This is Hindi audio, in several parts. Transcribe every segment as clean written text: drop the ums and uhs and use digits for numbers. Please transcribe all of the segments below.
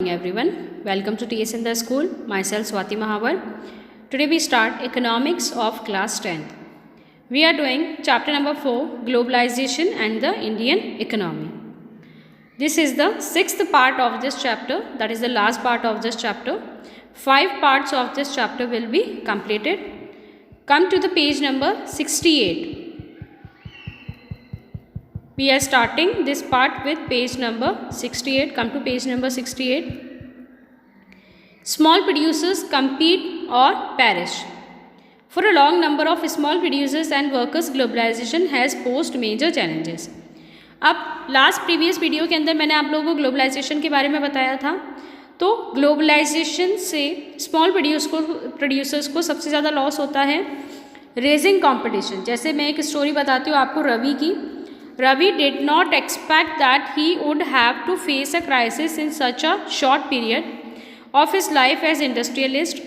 Everyone, welcome to TS in the School. Myself Swati Mahavar. Today we start Economics of Class 10th. We are doing chapter number 4, Globalization and the Indian Economy. This is the sixth part of this chapter, that is the last part of this chapter. 5 parts of this chapter will be completed. Come to the page number 68. We are starting this part with page number 68. Come to page number 68. Small producers compete or perish. For a long number of small producers and workers, globalization has posed major challenges. अब लास्ट प्रीवियस वीडियो के अंदर मैंने आप लोगों को ग्लोबलाइजेशन के बारे में बताया था. तो ग्लोबलाइजेशन से स्मॉल प्रोड्यूसर्स को सबसे ज़्यादा लॉस होता है. Raising competition. जैसे मैं एक स्टोरी बताती हूँ आपको रवि की. Ravi did not expect that he would have to face a crisis in such a short period of his life as industrialist.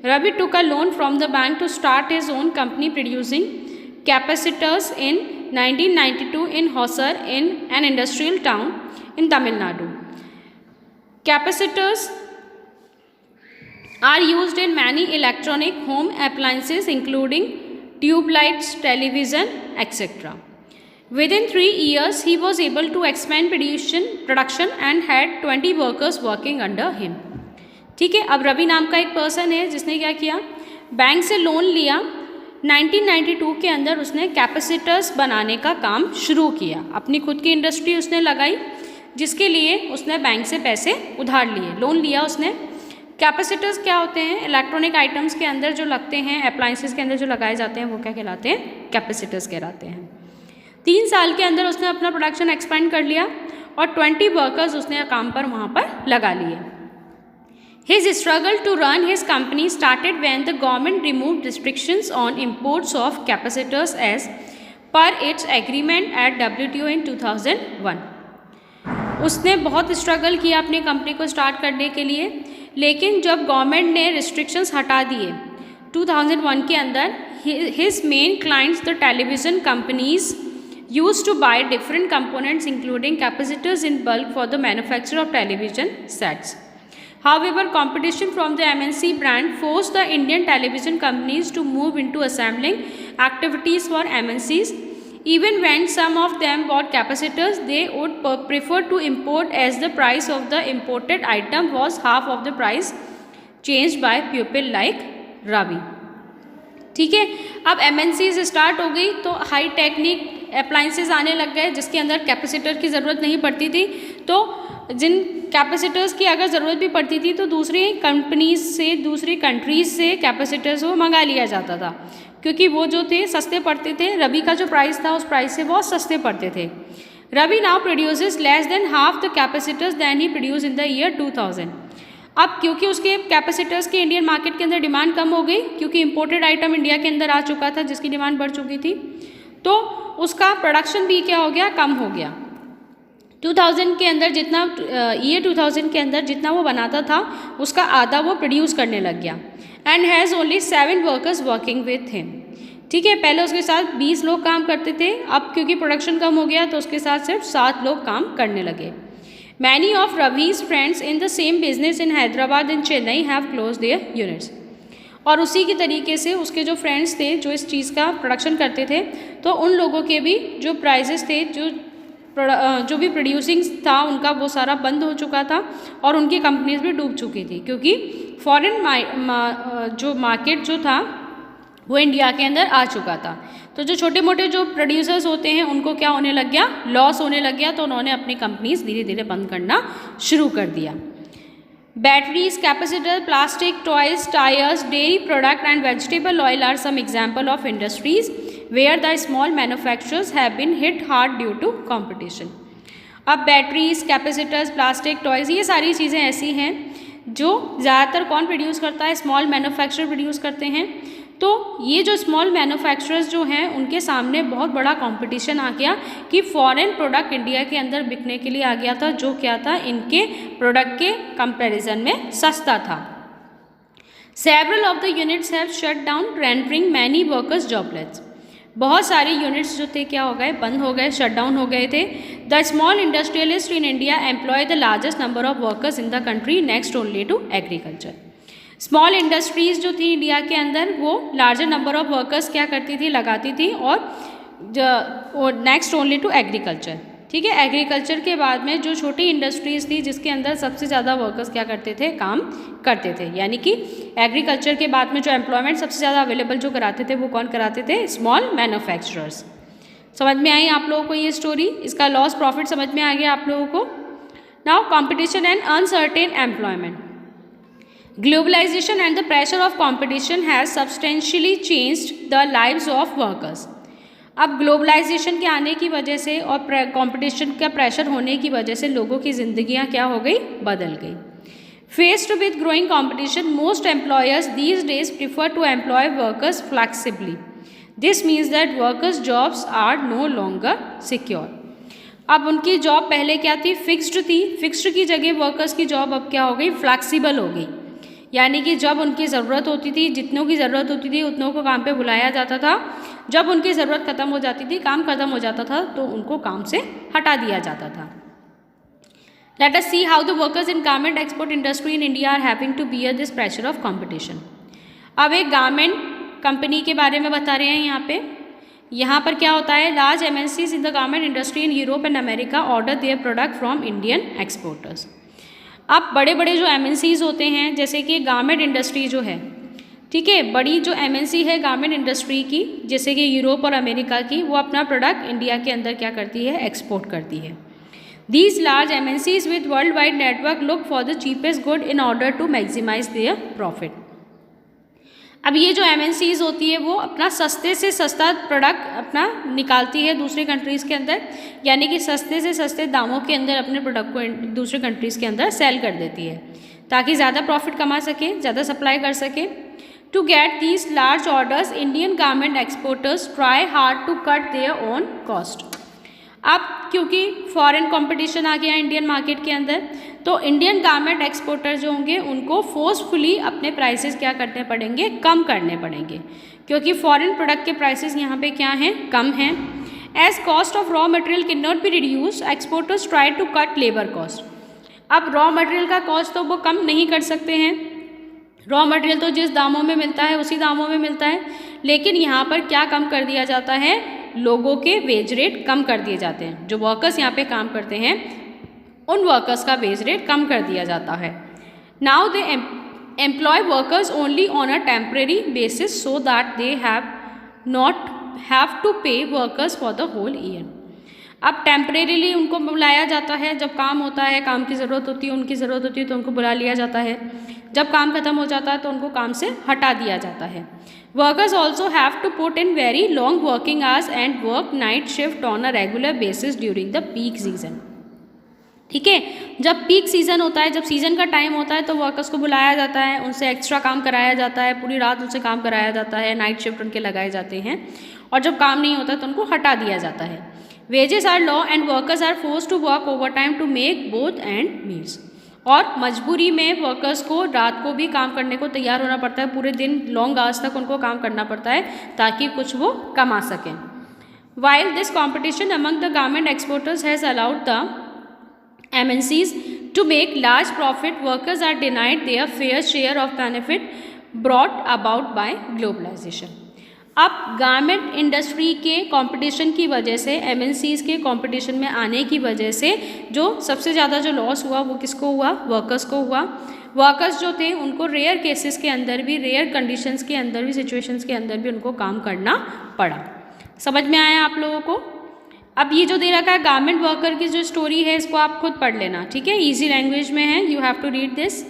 Ravi took a loan from the bank to start his own company producing capacitors in 1992 in Hosur, in an industrial town in Tamil Nadu. Capacitors are used in many electronic home appliances including tube lights, television, etc. Within 3 years, he was able to expand production and had 20 workers working under him. ठीक है. अब रवि नाम का एक पर्सन है जिसने क्या किया, बैंक से लोन लिया. 1992 के अंदर उसने कैपेसिटर्स बनाने का काम शुरू किया. अपनी खुद की इंडस्ट्री उसने लगाई, जिसके लिए उसने बैंक से पैसे उधार लिए, लोन लिया उसने. कैपेसिटर्स क्या होते हैं? इलेक्ट्रॉनिक आइटम्स के अंदर जो लगते हैं, अप्लाइंसेस के अंदर जो लगाए जाते हैं, वो क्या कहलाते हैं? कैपेसिटर्स कहलाते हैं. 3 साल के अंदर उसने अपना प्रोडक्शन एक्सपेंड कर लिया और 20 वर्कर्स उसने काम पर वहाँ पर लगा लिए. His struggle to run his company started when the government removed restrictions on imports of capacitors as per its agreement at WTO in 2001. उसने बहुत स्ट्रगल किया अपनी कंपनी को स्टार्ट करने के लिए, लेकिन जब गवर्नमेंट ने रिस्ट्रिक्शंस हटा दिए 2001 के अंदर, his main clients the television companies used to buy different components including capacitors in bulk for the manufacture of television sets. However, competition from the MNC brand forced the Indian television companies to move into assembling activities for MNCs. Even when some of them bought capacitors, they would prefer to import as the price of the imported item was half of the price changed by people like Ravi. ठीक है. अब MNCs स्टार्ट हो गई तो हाई टेक्निक अप्लाइंसेस आने लग गए जिसके अंदर कैपेसिटर की ज़रूरत नहीं पड़ती थी. तो जिन कैपेसिटर्स की अगर ज़रूरत भी पड़ती थी तो दूसरी कंपनीज से, दूसरी कंट्रीज से कैपेसिटर्स वो मंगा लिया जाता था, क्योंकि वो जो थे सस्ते पड़ते थे. रवि का जो प्राइस था उस प्राइस से बहुत सस्ते पड़ते थे. Ravi now produces less than half the capacitors than he produce in the year 2000. अब क्योंकि उसके कैपेसिटर्स की इंडियन मार्केट के अंदर डिमांड कम हो गई, क्योंकि इंपोर्टेड आइटम इंडिया के अंदर आ चुका था जिसकी डिमांड बढ़ चुकी थी, तो उसका प्रोडक्शन भी क्या हो गया, कम हो गया. 2000 के अंदर जितना ईयर 2000 के अंदर जितना वो बनाता था उसका आधा वो प्रोड्यूस करने लग गया. And has only 7 workers working with him. ठीक है. पहले उसके साथ 20 लोग काम करते थे, अब क्योंकि प्रोडक्शन कम हो गया तो उसके साथ सिर्फ 7 लोग काम करने लगे. Many of Ravi's friends in the same business in Hyderabad and Chennai have closed their units. और उसी की तरीके से उसके जो फ्रेंड्स थे जो इस चीज़ का प्रोडक्शन करते थे, तो उन लोगों के भी जो प्राइसेस थे, जो भी प्रोड्यूसिंग था उनका वो सारा बंद हो चुका था और उनकी कंपनीज भी डूब चुकी थी, क्योंकि फॉरेन जो मार्केट जो था वो इंडिया के अंदर आ चुका था. तो जो छोटे मोटे जो प्रोड्यूसर्स होते हैं उनको क्या होने लग गया, लॉस होने लग गया, तो उन्होंने अपनी कंपनीज धीरे धीरे बंद करना शुरू कर दिया. Batteries, capacitor, plastic, toys, tyres, dairy product and vegetable oil are some example of industries where the small manufacturers have been hit hard due to competition. अब बैटरीज, कैपेसिटर्स, प्लास्टिक, टॉयज, ये सारी चीज़ें ऐसी हैं जो ज़्यादातर कौन प्रोड्यूस करता है, स्मॉल मैन्युफैक्चरर प्रोड्यूस करते हैं. तो ये जो स्मॉल मैन्युफैक्चरर्स जो हैं उनके सामने बहुत बड़ा कंपटीशन आ गया कि फॉरेन प्रोडक्ट इंडिया के अंदर बिकने के लिए आ गया था, जो क्या था, इनके प्रोडक्ट के कंपैरिजन में सस्ता था. Several of the units have shut down, rendering many workers jobless. बहुत सारे यूनिट्स जो थे क्या हो गए, बंद हो गए, शट डाउन हो गए थे। The small industrialist in India employ the largest number of workers in the country next only to agriculture. Small industries जो थी इंडिया के अंदर वो लार्जर नंबर ऑफ वर्कर्स क्या करती थी, लगाती थी, और नेक्स्ट ओनली टू एग्रीकल्चर। ठीक है, एग्रीकल्चर के बाद में जो छोटी इंडस्ट्रीज़ थी जिसके अंदर सबसे ज़्यादा वर्कर्स क्या करते थे, काम करते थे, यानी कि एग्रीकल्चर के बाद में जो एम्प्लॉयमेंट सबसे ज़्यादा अवेलेबल जो कराते थे वो कौन कराते थे, स्मॉल मैन्युफैक्चरर्स। समझ में आई आप लोगों को ये स्टोरी, इसका लॉस प्रॉफिट समझ में आ गया आप लोगों को। Now competition and uncertain employment. Globalisation and the pressure of competition has substantially changed the lives of workers. अब ग्लोबलाइजेशन के आने की वजह से और कंपटीशन का प्रेशर होने की वजह से लोगों की ज़िंदगियां क्या हो गई, बदल गई। Faced with growing competition most employers these days prefer to employ workers flexibly. This means that workers jobs are no longer secure. अब उनकी जॉब पहले क्या थी, फिक्स्ड थी, फिक्स्ड की जगह वर्कर्स की जॉब अब क्या हो गई, फ्लैक्सिबल हो गई, यानी कि जब उनकी ज़रूरत होती थी, जितनों की ज़रूरत होती थी उतनों को काम पे बुलाया जाता था, जब उनकी ज़रूरत ख़त्म हो जाती थी, काम ख़त्म हो जाता था तो उनको काम से हटा दिया जाता था। Let us see how the workers in garment export industry in India are having to bear this pressure of competition. अब एक गारमेंट कंपनी के बारे में बता रहे हैं यहाँ पे। यहाँ पर क्या होता है, large MNCs in the garment industry in Europe and America order their product from Indian exporters. अब बड़े बड़े जो MNCs होते हैं, जैसे कि गारमेंट इंडस्ट्री जो है, ठीक है, बड़ी जो MNC है गारमेंट इंडस्ट्री की, जैसे कि यूरोप और अमेरिका की, वो अपना प्रोडक्ट इंडिया के अंदर क्या करती है, एक्सपोर्ट करती है। These large MNCs with world wide network look for the cheapest good in order to maximise their profit. अब ये जो MNCs होती है वो अपना सस्ते से सस्ता प्रोडक्ट अपना निकालती है दूसरे कंट्रीज़ के अंदर, यानी कि सस्ते से सस्ते दामों के अंदर अपने प्रोडक्ट को दूसरे कंट्रीज़ के अंदर सेल कर देती है ताकि ज़्यादा प्रॉफिट कमा सके, ज़्यादा सप्लाई कर सके। To get these large orders Indian garment exporters try hard to cut their own cost. अब क्योंकि फॉरेन कंपटीशन आ गया इंडियन मार्केट के अंदर, तो इंडियन गारमेंट एक्सपोर्टर जो होंगे उनको फोर्सफुली अपने प्राइसेस क्या करने पड़ेंगे, कम करने पड़ेंगे, क्योंकि फॉरेन प्रोडक्ट के प्राइसेस यहाँ पे क्या हैं, कम हैं। As cost of raw material can not be reduce, exporters try to cut labour cost. अब रॉ मटेरियल का कॉस्ट तो वो कम नहीं कर सकते हैं, रॉ मटेरियल तो जिस दामों में मिलता है उसी दामों में मिलता है, लेकिन यहाँ पर क्या कम कर दिया जाता है, लोगों के वेज रेट कम कर दिए जाते हैं। जो वर्कर्स यहाँ पे काम करते हैं उन वर्कर्स का वेज रेट कम कर दिया जाता है। Now they employ workers only on a temporary basis so that they have not have to pay workers for the whole year. अब टेम्परेरीली उनको बुलाया जाता है, जब काम होता है, काम की ज़रूरत होती है, उनकी ज़रूरत होती है तो उनको बुला लिया जाता है, जब काम खत्म हो जाता है तो उनको काम से हटा दिया जाता है। Workers also have to put in very long working hours and work night shift on a regular basis during the peak season. ठीक है, जब पीक सीज़न होता है, जब सीज़न का टाइम होता है तो वर्कर्स को बुलाया जाता है, उनसे एक्स्ट्रा काम कराया जाता है, पूरी रात उनसे काम कराया जाता है, नाइट शिफ्ट उनके लगाए जाते हैं, और जब काम नहीं होता तो उनको हटा दिया जाता है। Wages are low and workers are force to work over time to make both end meals. और मजबूरी में वर्कर्स को रात को भी काम करने को तैयार होना पड़ता है, पूरे दिन लॉन्ग आवर्स तक उनको काम करना पड़ता है ताकि कुछ वो कमा सकें। While this competition among the garment exporters has allowed the MNCs to make large profit, workers are denied their fair share of benefit brought about by globalization. अब गारमेंट इंडस्ट्री के कंपटीशन की वजह से, MNCs के कंपटीशन में आने की वजह से जो सबसे ज़्यादा जो लॉस हुआ वो किसको हुआ, वर्कर्स को हुआ। वर्कर्स जो थे उनको रेयर केसेस के अंदर भी, रेयर कंडीशंस के अंदर भी, सिचुएशंस के अंदर भी उनको काम करना पड़ा। समझ में आया आप लोगों को? अब ये जो दे रखा है गारमेंट वर्कर की जो स्टोरी है इसको आप खुद पढ़ लेना, ठीक है, इजी लैंग्वेज में है, you have to read this.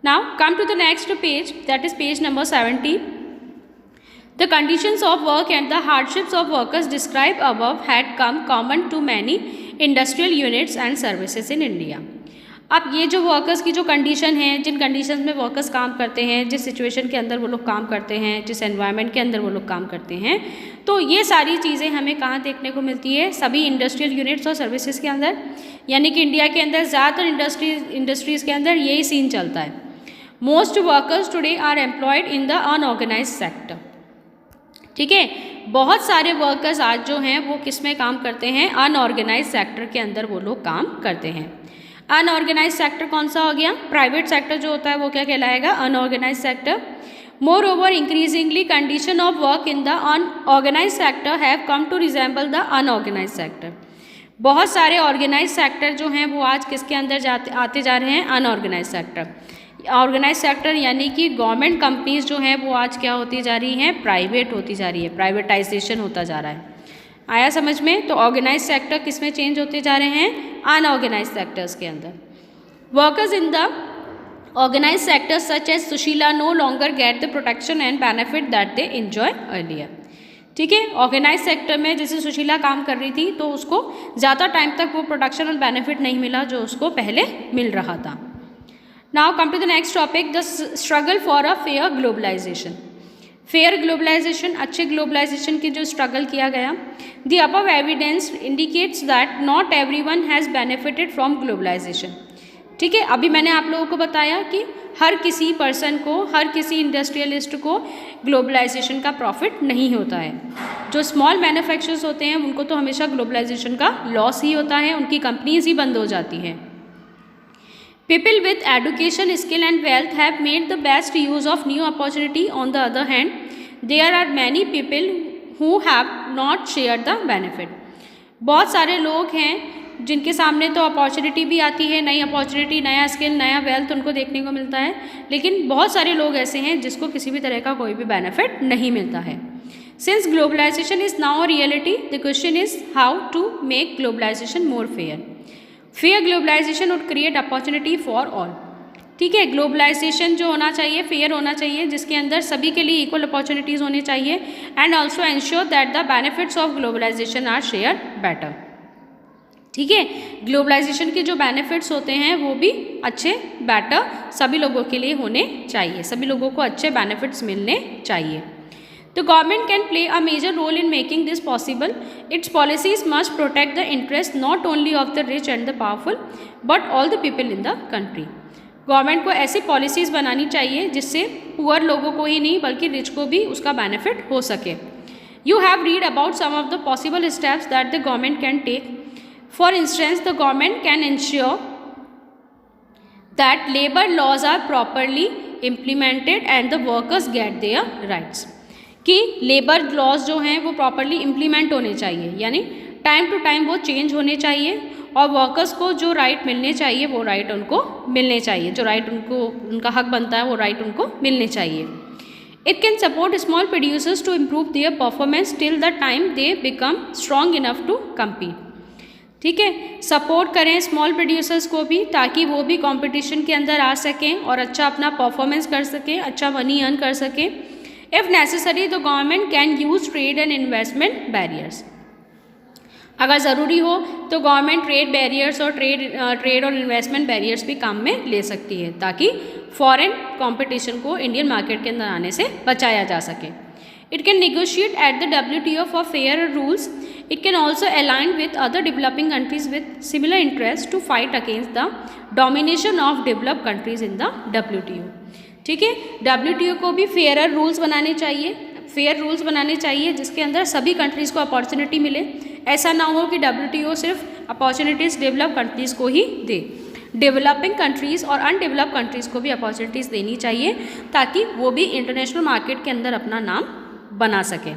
Now come to the next page, that is page number 70। The conditions of work and the hardships of workers described above had come common to many industrial units and services in India. अब ये जो वर्कर्स की जो कंडीशन है, जिन कंडीशंस में वर्कर्स काम करते हैं, जिस सिचुएशन के अंदर वो लोग काम करते हैं, जिस एनवायरनमेंट के अंदर वो लोग काम करते हैं, तो ये सारी चीज़ें हमें कहाँ देखने को मिलती है, सभी इंडस्ट्रियल यूनिट्स और सर्विसेज के अंदर। यानी कि इंडिया के अंदर ज़्यादातर इंडस्ट्रीज़ के अंदर यही सीन चलता है। Most workers today are employed in the unorganised sector. ठीक है, बहुत सारे वर्कर्स आज जो हैं वो किस में काम करते हैं, अनऑर्गेनाइज सेक्टर के अंदर वो लोग काम करते हैं। अनऑर्गेनाइज सेक्टर कौन सा हो गया, प्राइवेट सेक्टर जो होता है वो क्या कहलाएगा, unorganise sector. Moreover, increasingly condition of work in the unorganized sector have come to resemble the unorganized sector. बहुत सारे ऑर्गेनाइज सेक्टर जो हैं वो आज किसके अंदर आते जा रहे हैं, अनऑर्गेनाइज सेक्टर। ऑर्गेनाइज सेक्टर यानी कि गवर्नमेंट कंपनीज जो हैं वो आज क्या होती जा रही हैं, प्राइवेट होती जा रही है, प्राइवेटाइजेशन होता जा रहा है। आया समझ में। तो ऑर्गेनाइज सेक्टर किस में चेंज होते जा रहे हैं, अनऑर्गेनाइज सेक्टर्स के अंदर। Workers in the organized sectors such as Sushila no longer get the protection and benefit that they enjoy earlier. ठीक है, ऑर्गेनाइज सेक्टर में जैसे सुशीला काम कर रही थी तो उसको ज़्यादा टाइम तक वो प्रोटेक्शन और बेनिफिट नहीं मिला जो उसको पहले मिल रहा था। Now come to the next topic, the struggle for a fair globalisation. Fair globalisation, अच्छे ग्लोबलाइजेशन की जो स्ट्रगल किया गया। The above evidence indicates that not everyone has benefited from globalisation. ठीक है, अभी मैंने आप लोगों को बताया कि हर किसी पर्सन को, हर किसी इंडस्ट्रियलिस्ट को ग्लोबलाइजेशन का प्रॉफिट नहीं होता है। जो स्मॉल मैन्युफैक्चरर्स होते हैं उनको तो हमेशा ग्लोबलाइजेशन का लॉस ही होता है, उनकी कंपनीज ही बंद हो जाती हैं। People with education, skill and wealth have made the best use of new opportunity. On the other hand there are many people who have not share the benefit. बहुत सारे लोग हैं जिनके सामने तो अपॉर्चुनिटी भी आती है, नई अपॉर्चुनिटी, नया स्किल, नया वेल्थ उनको देखने को मिलता है, लेकिन बहुत सारे लोग ऐसे हैं जिसको किसी भी तरह का कोई भी बेनिफिट नहीं मिलता है। Since globalisation is now reality, the question is how to make globalisation more fair. Fair globalisation would create opportunity for all. ठीक है, ग्लोबलाइजेशन जो होना चाहिए फेयर होना चाहिए, जिसके अंदर सभी के लिए इक्वल अपॉर्चुनिटीज़ होनी चाहिए, and also ensure that the benefits of globalisation are share better. ठीक है, ग्लोबलाइजेशन के जो बेनिफिट्स होते हैं वो भी अच्छे, बेटर सभी लोगों के लिए होने चाहिए, सभी लोगों को अच्छे बेनिफिट्स मिलने चाहिए। The government can play a major role in making this possible. Its policies must protect the interest not only of the rich and the powerful but all the people in the country. Government को ऐसी पॉलिसीज़ बनानी चाहिए जिससे पुअर लोगों को ही नहीं बल्कि रिच को भी उसका बेनिफिट हो सके। You have read about some of the possible steps that the government can take. For instance, the government can ensure that labor laws are properly implemented and the workers get their rights. कि लेबर लॉज जो हैं वो प्रॉपरली इम्प्लीमेंट होने चाहिए, यानी टाइम टू टाइम वो चेंज होने चाहिए और वर्कर्स को जो राइट मिलने चाहिए वो राइट उनको मिलने चाहिए, जो राइट उनको उनका हक बनता है वो राइट उनको मिलने चाहिए। It can support small producers to improve their performance till the time they become strong enough to compete. ठीक है, सपोर्ट करें स्मॉल प्रोड्यूसर्स को भी ताकि वो भी कंपटीशन के अंदर आ सकें और अच्छा अपना परफॉर्मेंस कर सकें, अच्छा मनी अर्न कर सकें। If necessary the government can use trade and investment barriers. अगर ज़रूरी हो तो गवर्नमेंट ट्रेड बैरियर्स और ट्रेड और इन्वेस्टमेंट बैरियर्स भी काम में ले सकती है ताकि फॉरेन कंपटीशन को इंडियन मार्केट के अंदर आने से बचाया जा सके। It can negotiate at the WTO for fairer rules. It can also align with other developing countries with similar interests to fight against the domination of developed countries in the WTO. ठीक है, WTO को भी फेयर रूल्स बनाने चाहिए, फेयर रूल्स बनाने चाहिए जिसके अंदर सभी कंट्रीज़ को अपॉर्चुनिटी मिले। ऐसा ना हो कि WTO सिर्फ अपॉर्चुनिटीज़ डेवलप कंट्रीज़ को ही दे, डेवलपिंग कंट्रीज़ और अनडेवलप कंट्रीज़ को भी अपॉर्चुनिटीज़ देनी चाहिए ताकि वो भी इंटरनेशनल मार्केट के अंदर अपना नाम बना सके।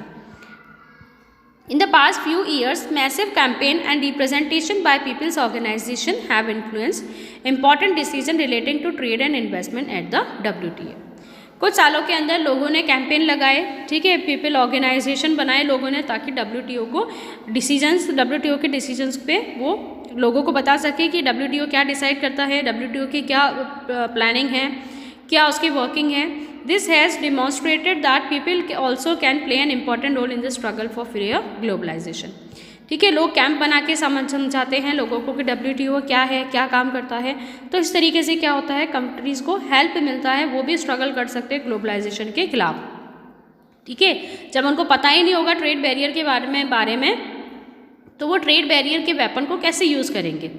In the past few years, massive campaign and representation by people's organization have influenced important decision relating to trade and investment at the WTO. कुछ सालों के अंदर लोगों ने कैंपेन लगाए, ठीक है, पीपल ऑर्गेनाइजेशन बनाए लोगों ने ताकि WTO को WTO के डिसीजंस पे वो लोगों को बता सके कि WTO क्या डिसाइड करता है, WTO की क्या प्लानिंग है, क्या उसकी वर्किंग है। This has demonstrated that people also can play an important role in the struggle for fair globalization. ठीक है, लोग कैंप बना के समझाते हैं लोगों को कि WTO क्या है, क्या काम करता है, तो इस तरीके से क्या होता है, कंट्रीज़ को हेल्प मिलता है, वो भी स्ट्रगल कर सकते हैं ग्लोबलाइजेशन के खिलाफ। ठीक है, जब उनको पता ही नहीं होगा ट्रेड बैरियर के बारे में तो वो ट्रेड बैरियर के वेपन को कैसे यूज़ करेंगे।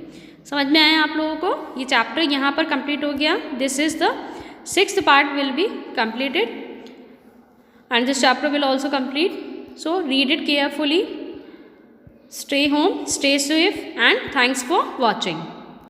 समझ में आया आप लोगों को। ये चैप्टर यहाँ पर कंप्लीट हो गया। This is the 6th part will be completed and this chapter will also complete. So read it carefully. Stay home, stay safe, and thanks for watching.